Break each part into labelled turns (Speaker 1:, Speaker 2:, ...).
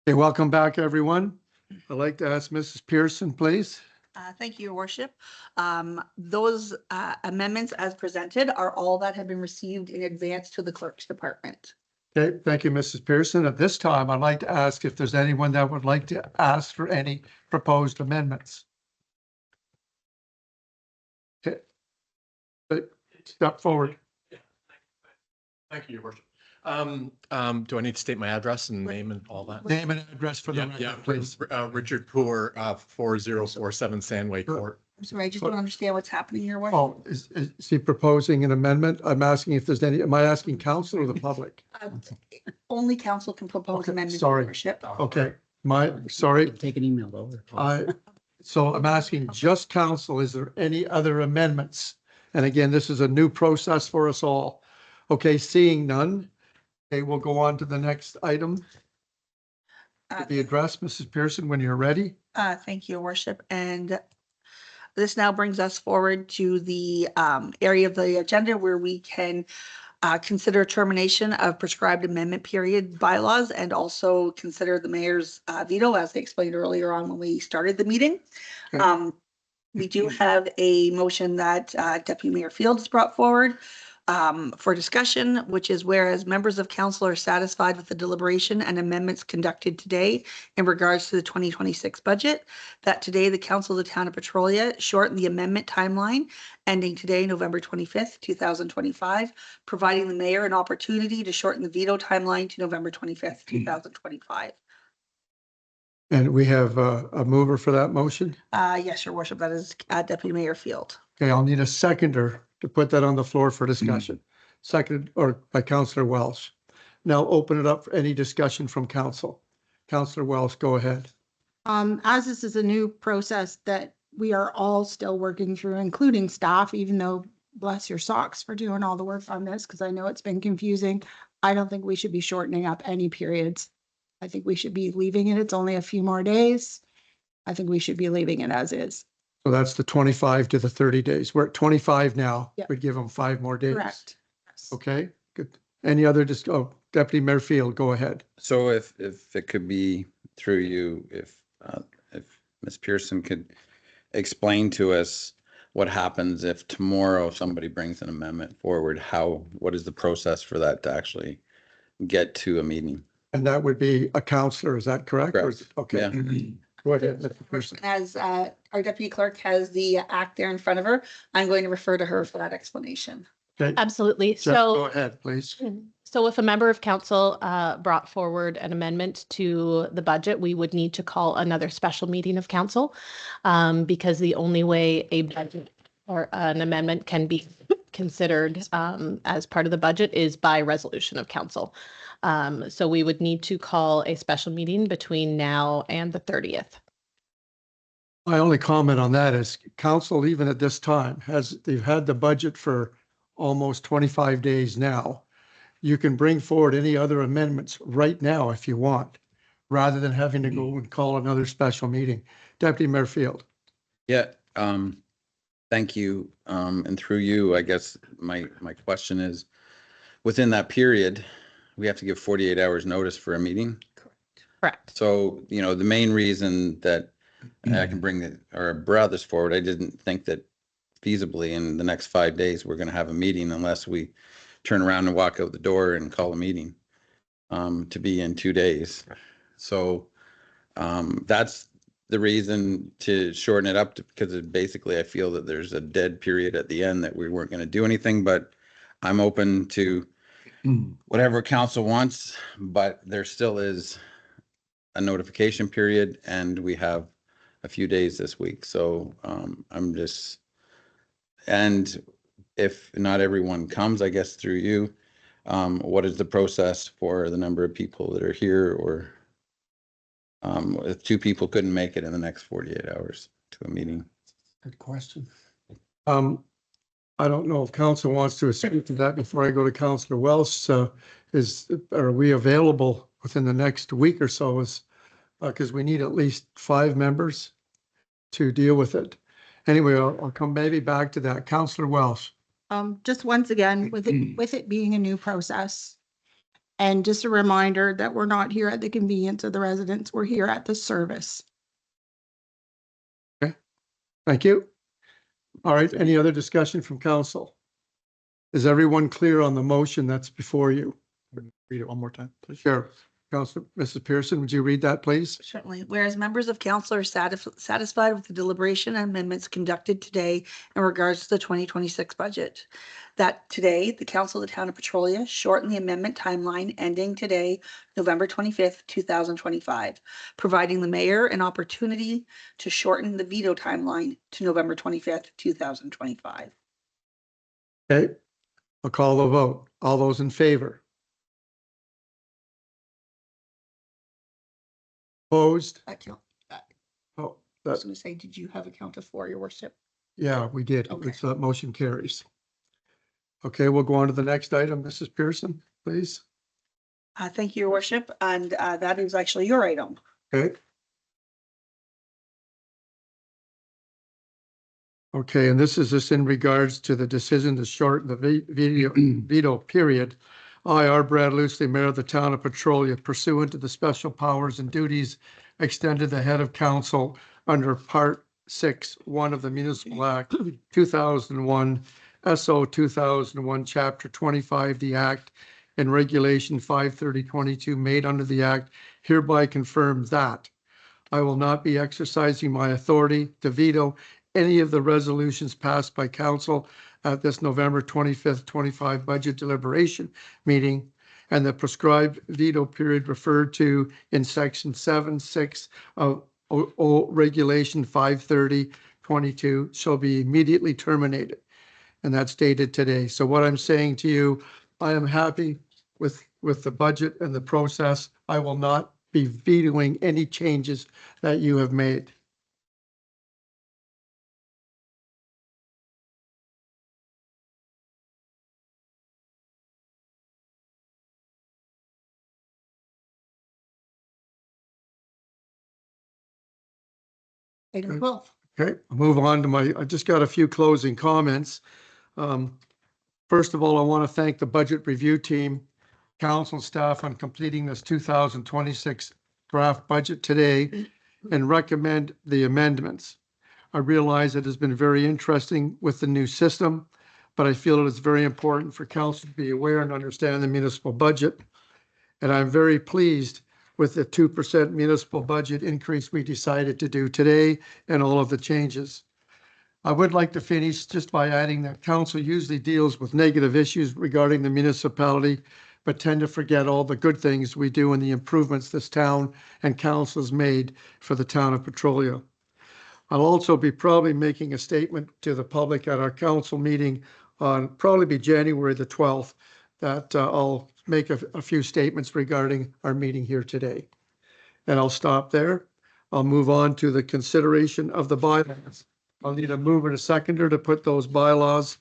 Speaker 1: Okay, welcome back, everyone. I'd like to ask Mrs. Pearson, please.
Speaker 2: Thank you, Your Worship. Those amendments as presented are all that have been received in advance to the clerk's department.
Speaker 1: Okay, thank you, Mrs. Pearson. At this time, I'd like to ask if there's anyone that would like to ask for any proposed amendments. Okay. Step forward.
Speaker 3: Thank you, Your Worship. Do I need to state my address and name and all that?
Speaker 1: Name and address for the record, please.
Speaker 3: Richard Poor, 4047 Sandway Court.
Speaker 2: I'm sorry, I just don't understand what's happening, Your Worship.
Speaker 1: Oh, is he proposing an amendment? I'm asking if there's any, am I asking council or the public?
Speaker 2: Only council can propose
Speaker 1: Okay,
Speaker 2: amendments,
Speaker 1: sorry.
Speaker 2: Your Worship.
Speaker 1: Okay, sorry.
Speaker 4: Take an email over.
Speaker 1: So I'm asking just council, is there any other amendments? And again, this is a new process for us all. Okay, seeing none. Okay, we'll go on to the next item. The address, Mrs. Pearson, when you're ready.
Speaker 2: Thank you, Your Worship. And this now brings us forward to the area of the agenda where we can consider termination of prescribed amendment period bylaws and also consider the mayor's veto, as I explained earlier on when we started the meeting.
Speaker 1: Okay.
Speaker 2: We do have a motion that Deputy Mayor Fields brought forward for discussion, which is whereas members of council are satisfied with the deliberation and amendments conducted today in regards to the 2026 budget, that today the council of the town of Petrolia shortened the amendment timeline ending today, November 25th, 2025, providing the mayor an opportunity to shorten the veto timeline to November 25th, 2025.
Speaker 1: And we have a mover for that motion.
Speaker 2: Yes, Your Worship, that is Deputy Mayor Field.
Speaker 1: Okay, I'll need a seconder to put that on the floor for discussion. Seconded or by Councillor Welsh. Now open it up for any discussion from council. Councillor Welsh, go ahead.
Speaker 5: As this is a new process that we are all still working through, including staff, even though bless your socks for doing all the work on this, because I know it's been confusing. I don't think we should be shortening up any periods. I think we should be leaving it. It's only a few more days. I think we should be leaving it as is.
Speaker 1: So that's the 25 to the 30 days. We're at 25 now.
Speaker 5: Yep.
Speaker 1: We'd give them 5 more days.
Speaker 5: Correct. Yes.
Speaker 1: Okay, good. Any other Deputy Mayor Field, go ahead.
Speaker 6: So if it could be through you, if Ms. Pearson could explain to us what happens if tomorrow somebody brings an amendment forward, what is the process for that to actually get to a meeting?
Speaker 1: And that would be a councillor, is that correct? Or is it-
Speaker 6: Correct.
Speaker 1: Okay.
Speaker 6: Yeah.
Speaker 1: Go ahead, Mr. Pearson.
Speaker 2: As our deputy clerk has the act there in front of her, I'm going to refer to her for that explanation.
Speaker 1: Okay,
Speaker 7: Absolutely.
Speaker 1: Jeff, go
Speaker 7: So,
Speaker 1: ahead, please.
Speaker 7: so if a member of council brought forward an amendment to the budget, we would need to call another special meeting of council because the only way a budget or an amendment can be considered as part of the budget is by resolution of council. So we would need to call a special meeting between now and the 30th.
Speaker 1: My only comment on that is council, even at this time, they've had the budget for almost 25 days now. You can bring forward any other amendments right now if you want, rather than having to go and call another special meeting. Deputy Mayor Field.
Speaker 6: Yeah, thank you. And through you, I guess my question is, within that period, we have to give 48 hours notice for a meeting.
Speaker 7: Correct.
Speaker 6: So, the main reason that I can bring our brothers forward, I didn't think that feasibly in the next 5 days, we're going to have a meeting unless we turn around and walk out the door and call a meeting to be in 2 days. So that's the reason to shorten it up because basically I feel that there's a dead period at the end that we weren't going to do anything, but I'm open to whatever council wants, but there still is a notification period and we have a few days this week. So and if not everyone comes, I guess through you, what is the process for the number of people that are here, or if 2 people couldn't make it in the next 48 hours to a meeting?
Speaker 1: Good question. I don't know if council wants to speak to that before I go to Councillor Welsh. Are we available within the next week or so? Because we need at least 5 members to deal with it. Anyway, I'll come maybe back to that. Councillor Welsh.
Speaker 5: Just once again, with it being a new process, And just a reminder that we're not here at the convenience of the residents. We're here at the service.
Speaker 1: Thank you. All right, any other discussion from council? Is everyone clear on the motion that's before you?
Speaker 3: Read it one more time, please.
Speaker 1: Sure. Council, Mrs. Pearson, would you read that, please?
Speaker 2: Certainly. Whereas members of council are satisfied with the deliberation and amendments conducted today in regards to the 2026 budget. That today, the council of the town of Petrolia shortened the amendment timeline ending today, November 25th, 2025, providing the mayor an opportunity to shorten the veto timeline to November 25th, 2025.
Speaker 1: Okay, I'll call the vote. All those in favor? Opposed?
Speaker 2: I
Speaker 1: Oh,
Speaker 2: was
Speaker 1: that,
Speaker 2: going to say, did you have a count of 4, your worship?
Speaker 1: yeah, we did.
Speaker 2: Okay.
Speaker 1: So that motion carries. Okay, we'll go on to the next item. Mrs. Pearson, please.
Speaker 2: Thank you, your worship. And that is actually your item.
Speaker 1: Okay. Okay, and this is just in regards to the decision to shorten the veto period. I, R. Brad Loosely, Mayor of the Town of Petrolia, pursuant to the special powers and duties extended the head of council under Part 6(1) of the Municipal Act 2001, SO 2001, Chapter 25, the Act, and Regulation 53022 made under the Act, hereby confirm that I will not be exercising my authority to veto any of the resolutions passed by council at this November 25th, 25 budget deliberation meeting, and the prescribed veto period referred to in section 7(6) of Regulation 53022 shall be immediately terminated. And that's dated today. So what I'm saying to you, I am happy with the budget and the process. I will not be vetoing any changes that you have made.
Speaker 2: Item 12.
Speaker 1: Okay, I'll move on to I just got a few closing comments. First of all, I want to thank the budget review team, council staff on completing this 2026 draft budget today and recommend the amendments. I realize it has been very interesting with the new system, but I feel it is very important for council to be aware and understand the municipal budget. And I'm very pleased with the 2% municipal budget increase we decided to do today and all of the changes. I would like to finish just by adding that council usually deals with negative issues regarding the municipality, but tend to forget all the good things we do and the improvements this town and council has made for the town of Petrolia. I'll also be probably making a statement to the public at our council meeting on probably be January the 12th, that I'll make a few statements regarding our meeting here today. And I'll stop there. I'll move on to the consideration of the bylaws. I'll need a mover and a seconder to put those bylaws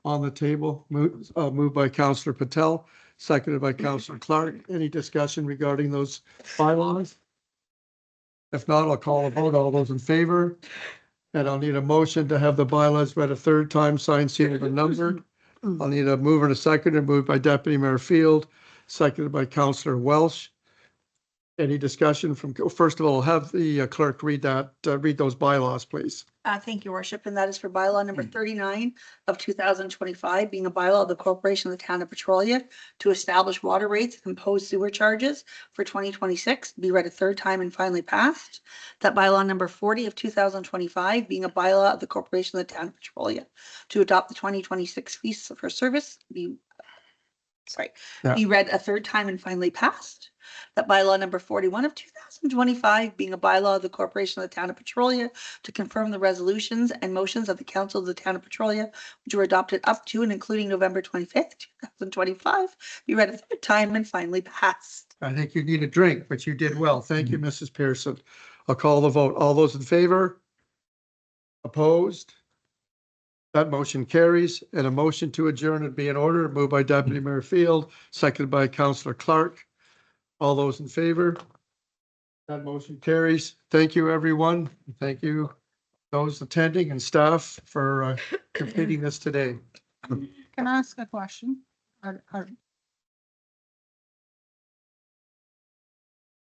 Speaker 1: on the table. Moved by Councillor Patel, seconded by Councillor Clark. Any discussion regarding those bylaws? If not, I'll call a vote. All those in favor? And I'll need a motion to have the bylaws read a third time, signed, sealed, and numbered. I'll need a mover and a seconder, moved by Deputy Mayor Field, seconded by Councillor Welsh. Any discussion from, first of all, have the clerk read those bylaws, please.
Speaker 2: Thank you, worship. And that is for bylaw number 39 of 2025, being a bylaw of the corporation of the town of Petrolia to establish water rates and impose sewer charges for 2026, be read a third time and finally passed. That bylaw number 40 of 2025, being a bylaw of the corporation of the town of Petrolia to adopt the 2026 fees for service, be read a third time and finally passed. That bylaw number 41 of 2025, being a bylaw of the corporation of the town of Petrolia to confirm the resolutions and motions of the council of the town of Petrolia, which were adopted up to and including November 25th, 2025, be read a third time and finally passed.
Speaker 1: I think you need a drink, but you did well. Thank you, Mrs. Pearson. I'll call the vote. All those in favor? Opposed? That motion carries, and a motion to adjourn would be in order. Moved by Deputy Mayor Field, seconded by Councillor Clark. All those in favor? That motion carries. Thank you, everyone. Thank you, those attending and staff, for completing this today.
Speaker 5: Can I ask a question?